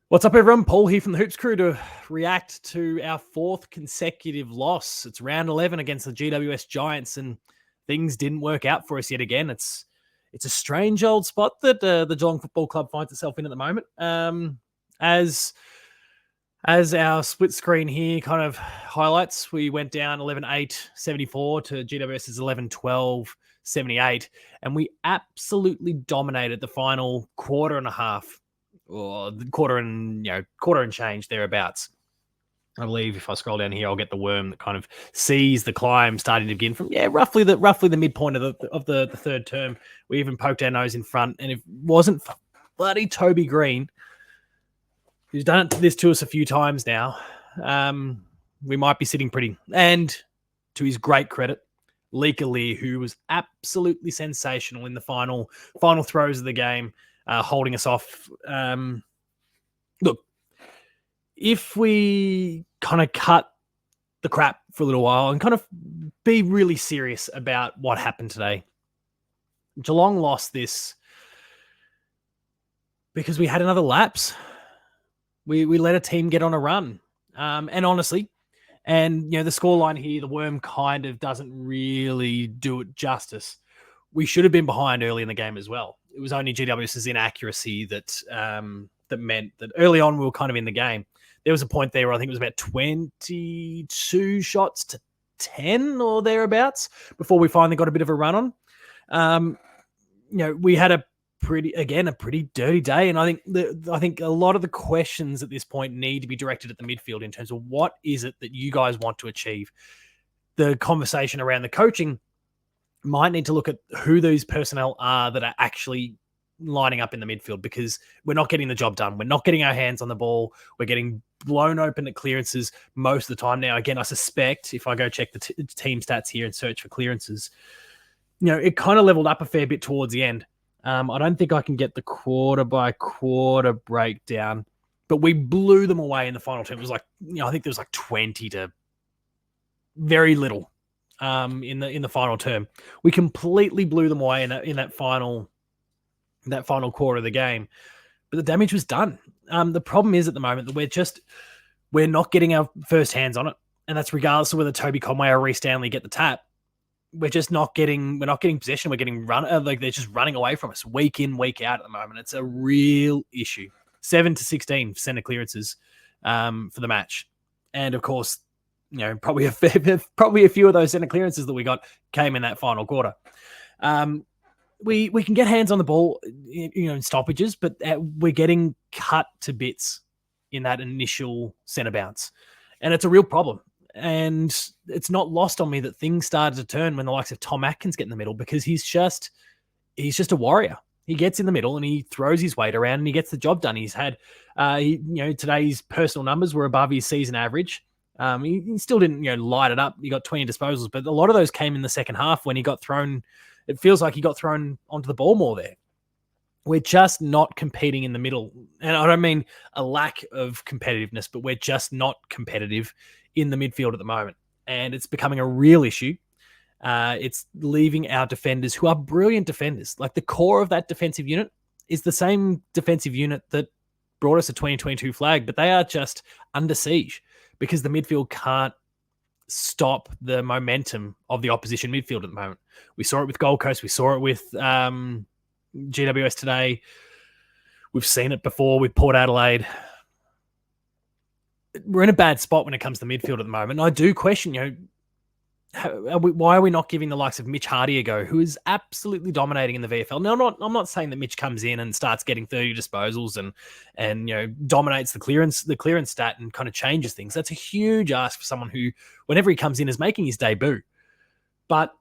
What's up, everyone? Paul here from the Hoops Crew to react to our fourth consecutive loss. It's round 11 against the GWS Giants, and things didn't work out for us yet again. It's a strange old spot that the Geelong Football Club finds itself in at the moment. As our split screen here kind of highlights, we went down 11-8, 74 to GWS's 11-12, 78, and we absolutely dominated the final quarter and a half. Or the quarter and change thereabouts. I believe if I scroll down here, I'll get the worm that kind of sees the climb starting to begin from roughly the midpoint of the third term. We even poked our nose in front, and if it wasn't for bloody Toby Green, who's done this to us a few times now, we might be sitting pretty. And to his great credit, Leaker Lee, who was absolutely sensational in the final throws of the game. Holding us off. Look, if we kind of cut the crap for a little while and kind of be really serious about what happened today, Geelong lost this because we had another lapse. We let a team get on a run. And honestly, the scoreline here, the worm kind of doesn't really do it justice. We should have been behind early in the game as well. It was only GWS's inaccuracy that meant that early on we were kind of in the game. There was a point there where I think it was about 22 shots to 10 or thereabouts before we finally got a bit of a run on. We had a pretty dirty day, and I think a lot of the questions at this point need to be directed at the midfield in terms of what is it that you guys want to achieve. The conversation around the coaching might need to look at who these personnel are that are actually lining up in the midfield, because we're not getting the job done. We're not getting our hands on the ball. We're getting blown open at clearances most of the time. Now, again, I suspect if I go check the team stats here and search for clearances, it kind of leveled up a fair bit towards the end. I don't think I can get the quarter by quarter breakdown, but we blew them away in the final term. It was like, I think there was like 20 to very little. In the final term, we completely blew them away in that final quarter of the game, but the damage was done. The problem is at the moment that we're not getting our first hands on it, and that's regardless of whether Toby Conway or Reece Stanley get the tap. We're not getting possession. We're getting they're just running away from us week in, week out at the moment. It's a real issue. 7 to 16 center clearances for the match, and of course, probably a few of those center clearances that we got came in that final quarter. We can get hands on the ball, in stoppages, but we're getting cut to bits in that initial center bounce, and it's a real problem. And it's not lost on me that things started to turn when the likes of Tom Atkins get in the middle, because he's just a warrior. He gets in the middle and he throws his weight around and he gets the job done. He's had, today's personal numbers were above his season average. He still didn't, light it up. He got 20 disposals, but a lot of those came in the second half when he got thrown. It feels like he got thrown onto the ball more there. We're just not competing in the middle. And I don't mean a lack of competitiveness, but we're just not competitive in the midfield at the moment. And it's becoming a real issue. It's leaving our defenders, who are brilliant defenders. Like, the core of that defensive unit is the same defensive unit that brought us a 2022 flag, but they are just under siege, because the midfield can't stop the momentum of the opposition midfield at the moment. We saw it with Gold Coast. We saw it with GWS today. We've seen it before with Port Adelaide. We're in a bad spot when it comes to the midfield at the moment. And I do question, why are we not giving the likes of Mitch Hardy a go, who is absolutely dominating in the VFL? Now, I'm not saying that Mitch comes in and starts getting 30 disposals and dominates the clearance stat and kind of changes things. That's a huge ask for someone who, whenever he comes in, is making his debut. But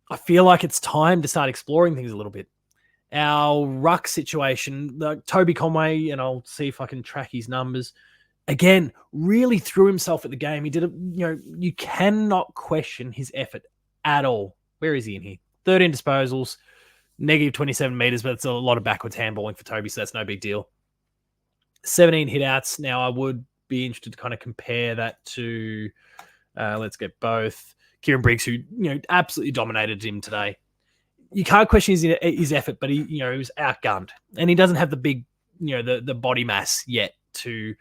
I feel like it's time to start exploring things a little bit. Our ruck situation, Toby Conway, and I'll see if I can track his numbers, again, really threw himself at the game. He did you cannot question his effort at all. Where is he in here? 13 disposals, negative 27 meters, but it's a lot of backwards handballing for Toby, so that's no big deal. 17 hit-outs. Now, I would be interested to kind of compare that to, let's get both, Kieran Briggs, who, absolutely dominated him today. You can't question his effort, but he was outgunned. And he doesn't have the big the body mass yet to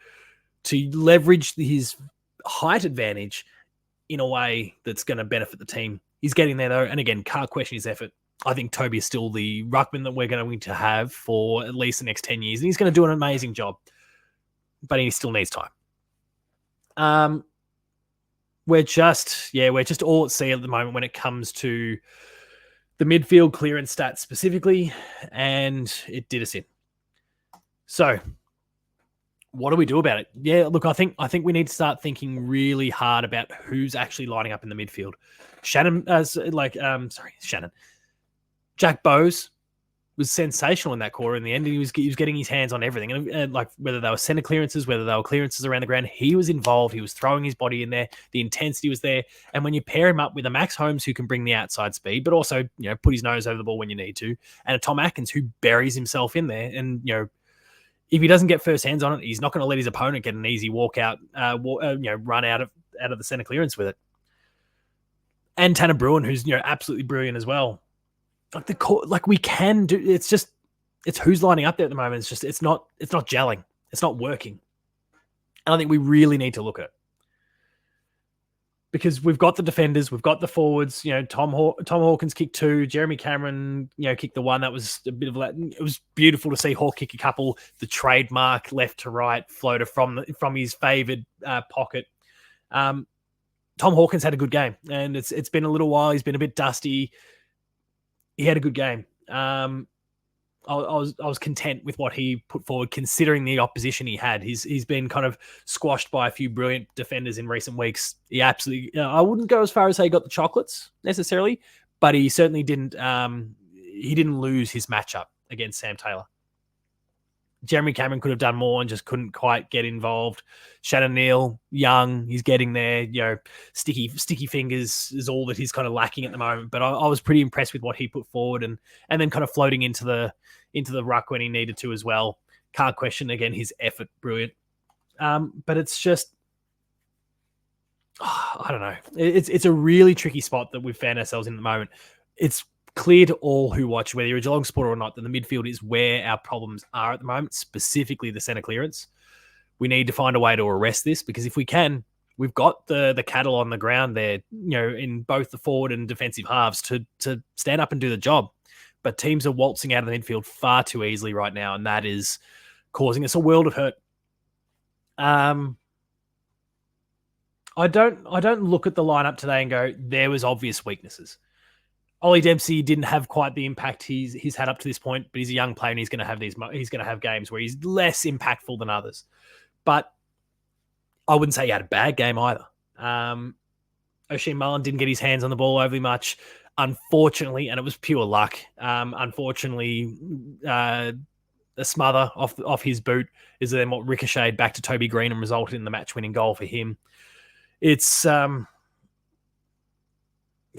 leverage his height advantage in a way that's going to benefit the team. He's getting there though, and again, can't question his effort. I think Toby is still the ruckman that we're going to have for at least the next 10 years, and he's going to do an amazing job, but he still needs time. We're just all at sea at the moment when it comes to the midfield clearance stats specifically, and it did us in. So what do we do about it? Yeah, look, I think we need to start thinking really hard about who's actually lining up in the midfield. Jack Bowes was sensational in that quarter in the end. He was getting his hands on everything, and like whether they were center clearances, whether they were clearances around the ground, he was involved. He was throwing his body in there. The intensity was there, and when you pair him up with a Max Holmes who can bring the outside speed, but also put his nose over the ball when you need to, and a Tom Atkins who buries himself in there, and if he doesn't get first hands on it, he's not going to let his opponent get an easy run out of the center clearance with it. And Tanner Bruin, who's absolutely brilliant as well. Like we can do. It's who's lining up there at the moment. It's not gelling. It's not working. And I think we really need to look at it because we've got the defenders, we've got the forwards. Tom Hawkins kicked 2, Jeremy Cameron kicked the 1. That was a bit of it was beautiful to see Hawk kick a couple. The trademark left to right floater from his favoured pocket. Tom Hawkins had a good game, and it's been a little while. He's been a bit dusty. He had a good game. I was content with what he put forward, considering the opposition he had. He's been kind of squashed by a few brilliant defenders in recent weeks. He absolutely. I wouldn't go as far as say he got the chocolates necessarily, but he certainly didn't. He didn't lose his matchup against Sam Taylor. Jeremy Cameron could have done more and just couldn't quite get involved. Shannon Neal, young, he's getting there. Sticky fingers is all that he's kind of lacking at the moment. But I was pretty impressed with what he put forward, and then kind of floating into the ruck when he needed to as well. Can't question again his effort, brilliant. But it's just, I don't know. It's a really tricky spot that we've found ourselves in at the moment. It's clear to all who watch, whether you're a Geelong supporter or not, that the midfield is where our problems are at the moment, specifically the centre clearance. We need to find a way to arrest this, because if we can, we've got the cattle on the ground there, in both the forward and defensive halves to stand up and do the job. But teams are waltzing out of the midfield far too easily right now, and that is causing us a world of hurt. I don't look at the lineup today and go, there was obvious weaknesses. Ollie Dempsey didn't have quite the impact he's had up to this point, but he's a young player and he's going to have games where he's less impactful than others. But I wouldn't say he had a bad game either. O'Shea Mullen didn't get his hands on the ball overly much, unfortunately, and it was pure luck. Unfortunately, a smother off his boot is then what ricocheted back to Toby Green and resulted in the match-winning goal for him. It's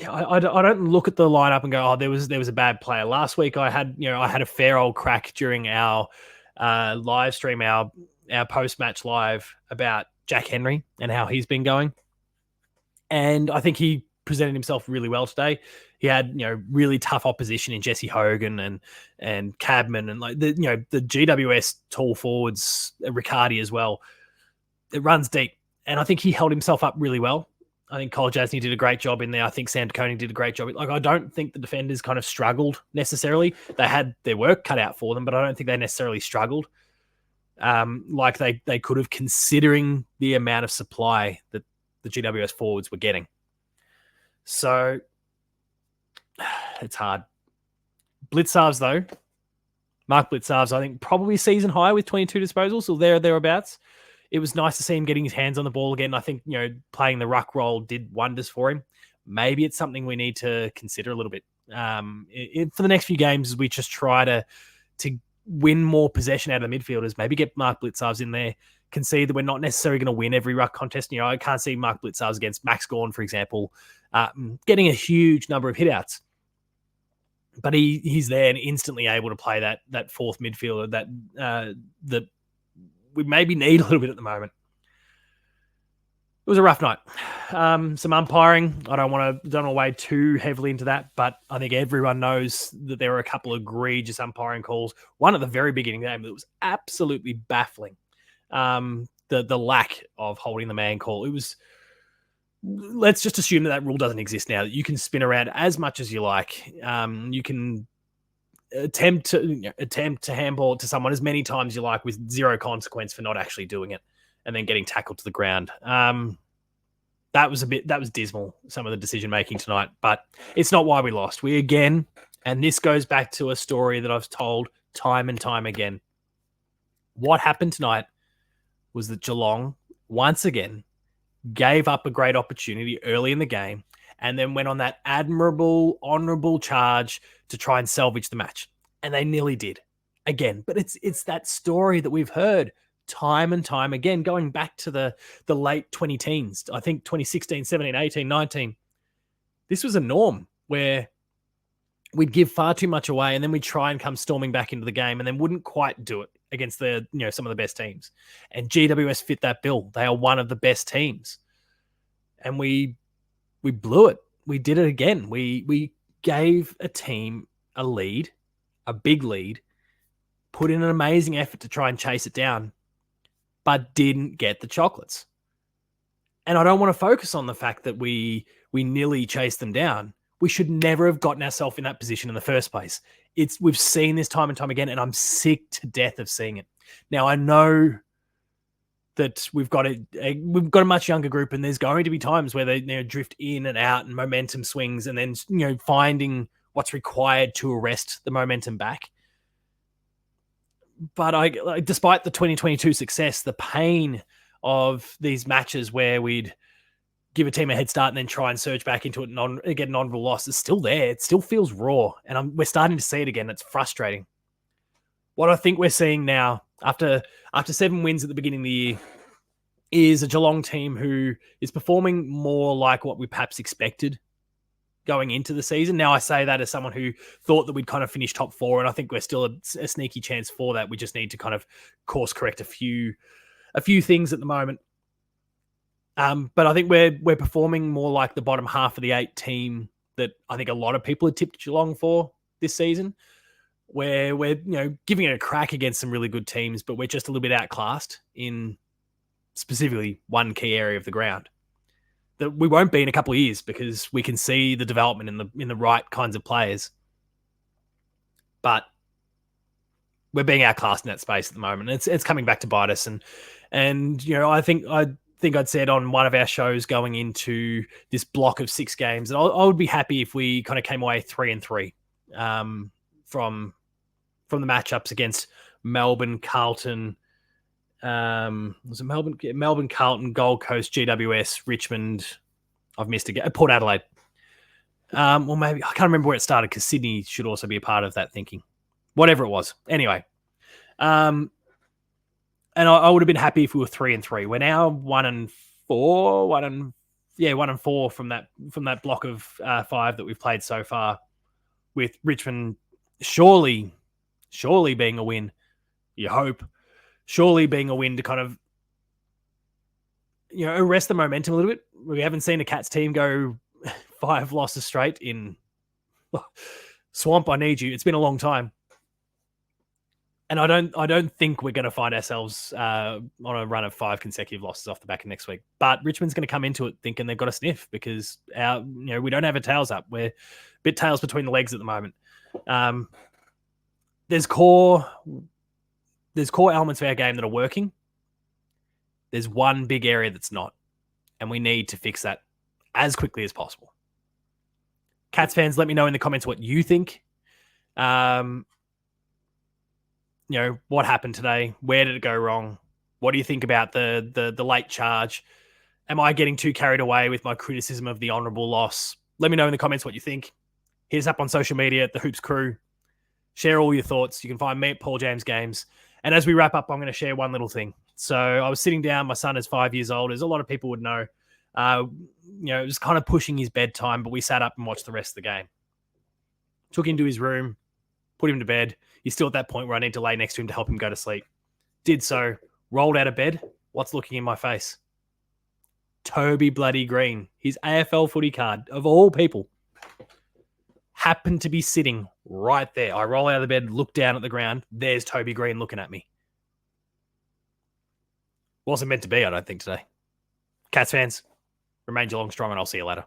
I don't look at the lineup and go, oh, there was a bad player. Last week I had a fair old crack during our live stream, our post-match live, about Jack Henry and how he's been going. And I think he presented himself really well today. He had, really tough opposition in Jesse Hogan and Cadman and like the GWS tall forwards, Riccardi as well. It runs deep. And I think he held himself up really well. I think Cole Jasny did a great job in there. I think Sam Koenig did a great job. Like, I don't think the defenders kind of struggled necessarily. They had their work cut out for them, but I don't think they necessarily struggled like they could have, considering the amount of supply that the GWS forwards were getting. So it's hard. Blitzarves, though. Mark Blitzarves, I think, probably season high with 22 disposals, or thereabouts. It was nice to see him getting his hands on the ball again. I think, playing the ruck role did wonders for him. Maybe it's something we need to consider a little bit for the next few games, as we just try to win more possession out of the midfielders. Maybe get Mark Blitzarves in there. Can see that we're not necessarily going to win every ruck contest. I can't see Mark Blitzarves against Max Gawn, for example, getting a huge number of hitouts. But he's there and instantly able to play that fourth midfielder that we maybe need a little bit at the moment. It was a rough night. Some umpiring. I don't want to wade too heavily into that, but I think everyone knows that there were a couple of egregious umpiring calls. One at the very beginning of the game that was absolutely baffling. The lack of holding the man call. It was. Let's just assume that rule doesn't exist now. That you can spin around as much as you like. You can attempt to handball it to someone as many times as you like with zero consequence for not actually doing it, and then getting tackled to the ground. That was dismal, some of the decision making tonight, but it's not why we lost. We again, and this goes back to a story that I've told time and time again. What happened tonight was that Geelong once again gave up a great opportunity early in the game and then went on that admirable, honourable charge to try and salvage the match. And they nearly did again. But it's that story that we've heard time and time again, going back to the late 2010s. I think 2016, 17, 18, 19. This was a norm where we'd give far too much away and then we'd try and come storming back into the game and then wouldn't quite do it against some of the best teams. And GWS fit that bill. They are one of the best teams. And we blew it. We did it again. We gave a team a lead, a big lead, put in an amazing effort to try and chase it down, but didn't get the chocolates. And I don't want to focus on the fact that we nearly chased them down. We should never have gotten ourselves in that position in the first place. We've seen this time and time again, and I'm sick to death of seeing it. Now, I know that we've got a much younger group, and there's going to be times where they drift in and out and momentum swings, and then finding what's required to arrest the momentum back. But despite the 2022 success, the pain of these matches where we'd give a team a head start and then try and surge back into it and get an honorable loss is still there. It still feels raw, and we're starting to see it again. It's frustrating. What I think we're seeing now, after 7 wins at the beginning of the year, is a Geelong team who is performing more like what we perhaps expected going into the season. Now, I say that as someone who thought that we'd kind of finish top 4, and I think we're still a sneaky chance for that. We just need to kind of course correct a few things at the moment. But I think we're performing more like the bottom half of the 8 team that I think a lot of people had tipped Geelong for this season, where we're giving it a crack against some really good teams, but we're just a little bit outclassed in specifically one key area of the ground that we won't be in a couple of years because we can see the development in the right kinds of players. But we're being outclassed in that space at the moment. It's coming back to bite us, and I think I'd said on one of our shows going into this block of 6 games that I would be happy if we kind of came away 3-3 from the matchups against Melbourne, Carlton. Was it Melbourne, Carlton, Gold Coast, GWS, Richmond? I've missed again. Port Adelaide. Well, maybe I can't remember where it started because Sydney should also be a part of that thinking. Whatever it was. Anyway, and I would have been happy if we were 3-3. We're now 1-4, 1-4 from that block of 5 that we've played so far, with Richmond surely being a win. You hope, surely being a win to kind of arrest the momentum a little bit. We haven't seen a Cats team go 5 losses straight in Swamp. I need you. It's been a long time. And I don't think we're going to find ourselves on a run of 5 consecutive losses off the back of next week. But Richmond's going to come into it thinking they've got a sniff because we don't have our tails up. We're a bit tails between the legs at the moment. There's core elements of our game that are working. There's one big area that's not, and we need to fix that as quickly as possible. Cats fans, let me know in the comments what you think. What happened today? Where did it go wrong? What do you think about the late charge? Am I getting too carried away with my criticism of the honourable loss? Let me know in the comments what you think. Hit us up on social media at The Hoops Crew. Share all your thoughts. You can find me at Paul James Games. And as we wrap up, I'm going to share one little thing. So I was sitting down. My son is 5 years old, as a lot of people would know. It was kind of pushing his bedtime, but we sat up and watched the rest of the game. Took him to his room, put him to bed. He's still at that point where I need to lay next to him to help him go to sleep. Did so, rolled out of bed. What's looking in my face? Toby bloody Green, his AFL footy card, of all people, happened to be sitting right there. I roll out of the bed, look down at the ground. There's Toby Green looking at me. Wasn't meant to be, I don't think, today. Cats fans, remain Geelong strong, and I'll see you later.